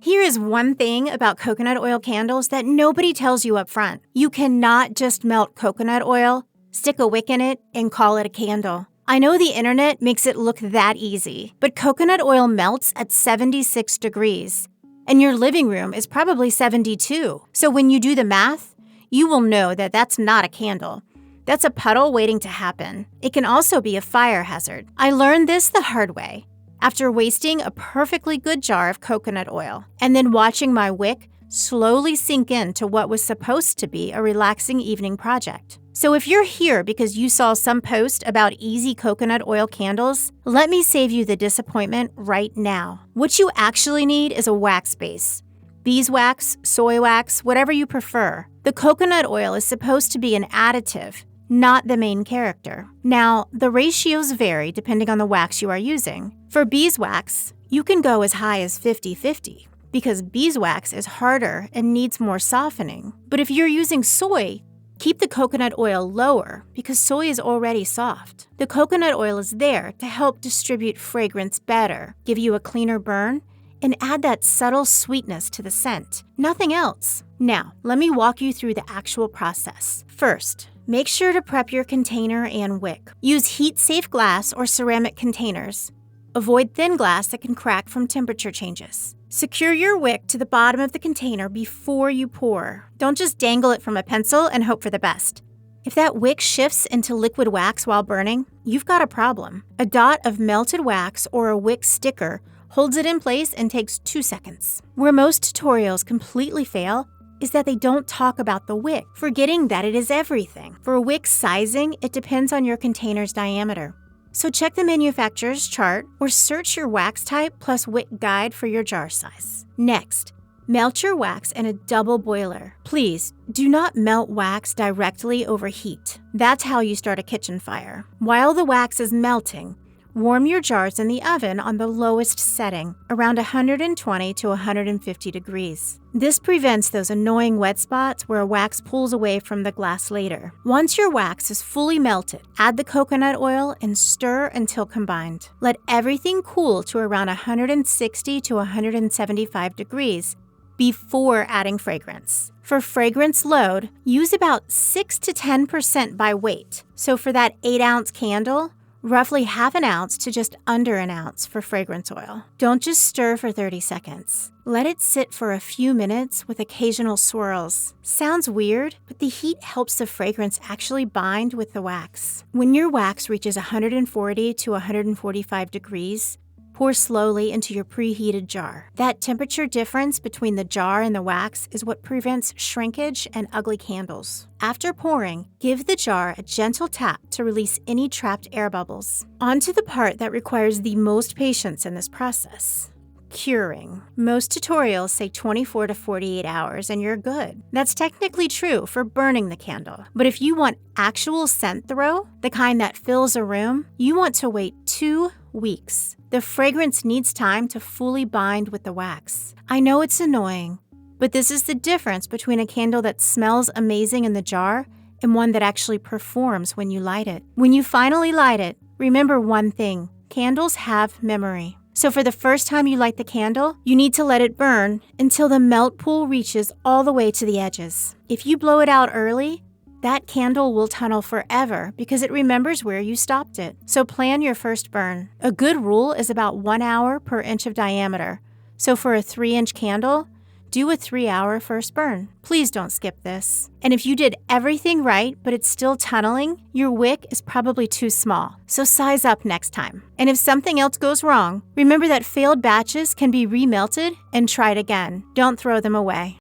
Here is one thing about coconut oil candles that nobody tells you up front. You cannot just melt coconut oil, stick a wick in it, and call it a candle. I know the internet makes it look that easy, but coconut oil melts at 76 degrees, and your living room is probably 72. So when you do the math, you will know that that's not a candle. That's a puddle waiting to happen. It can also be a fire hazard. I learned this the hard way after wasting a perfectly good jar of coconut oil and then watching my wick slowly sink into what was supposed to be a relaxing evening project. So if you're here because you saw some post about easy coconut oil candles, let me save you the disappointment right now. What you actually need is a wax base. Beeswax, soy wax, whatever you prefer. The coconut oil is supposed to be an additive, not the main character. Now, the ratios vary depending on the wax you are using. For beeswax, you can go as high as 50-50 because beeswax is harder and needs more softening. But if you're using soy, keep the coconut oil lower because soy is already soft. The coconut oil is there to help distribute fragrance better, give you a cleaner burn, and add that subtle sweetness to the scent. Nothing else. Now, let me walk you through the actual process. First, make sure to prep your container and wick. Use heat-safe glass or ceramic containers. Avoid thin glass that can crack from temperature changes. Secure your wick to the bottom of the container before you pour. Don't just dangle it from a pencil and hope for the best. If that wick shifts into liquid wax while burning, you've got a problem. A dot of melted wax or a wick sticker holds it in place and takes 2 seconds. Where most tutorials completely fail is that they don't talk about the wick, forgetting that it is everything. For wick sizing, it depends on your container's diameter. So check the manufacturer's chart or search your wax type plus wick guide for your jar size. Next, melt your wax in a double boiler. Please, do not melt wax directly over heat. That's how you start a kitchen fire. While the wax is melting, warm your jars in the oven on the lowest setting, around 120 to 150 degrees. This prevents those annoying wet spots where wax pulls away from the glass later. Once your wax is fully melted, add the coconut oil and stir until combined. Let everything cool to around 160 to 175 degrees before adding fragrance. For fragrance load, use about 6 to 10% by weight. So for that 8-ounce candle, roughly half an ounce to just under an ounce for fragrance oil. Don't just stir for 30 seconds. Let it sit for a few minutes with occasional swirls. Sounds weird, but the heat helps the fragrance actually bind with the wax. When your wax reaches 140 to 145 degrees, pour slowly into your preheated jar. That temperature difference between the jar and the wax is what prevents shrinkage and ugly candles. After pouring, give the jar a gentle tap to release any trapped air bubbles. On to the part that requires the most patience in this process. Curing. Most tutorials say 24 to 48 hours and you're good. That's technically true for burning the candle. But if you want actual scent throw, the kind that fills a room, you want to wait 2 weeks. The fragrance needs time to fully bind with the wax. I know it's annoying, but this is the difference between a candle that smells amazing in the jar and one that actually performs when you light it. When you finally light it, remember one thing: candles have memory. So for the first time you light the candle, you need to let it burn until the melt pool reaches all the way to the edges. If you blow it out early, that candle will tunnel forever because it remembers where you stopped it. So plan your first burn. A good rule is about 1 hour per inch of diameter. So for a 3-inch candle, do a 3-hour first burn. Please don't skip this. And if you did everything right, but it's still tunneling, your wick is probably too small. So size up next time. And if something else goes wrong, remember that failed batches can be remelted and tried again. Don't throw them away.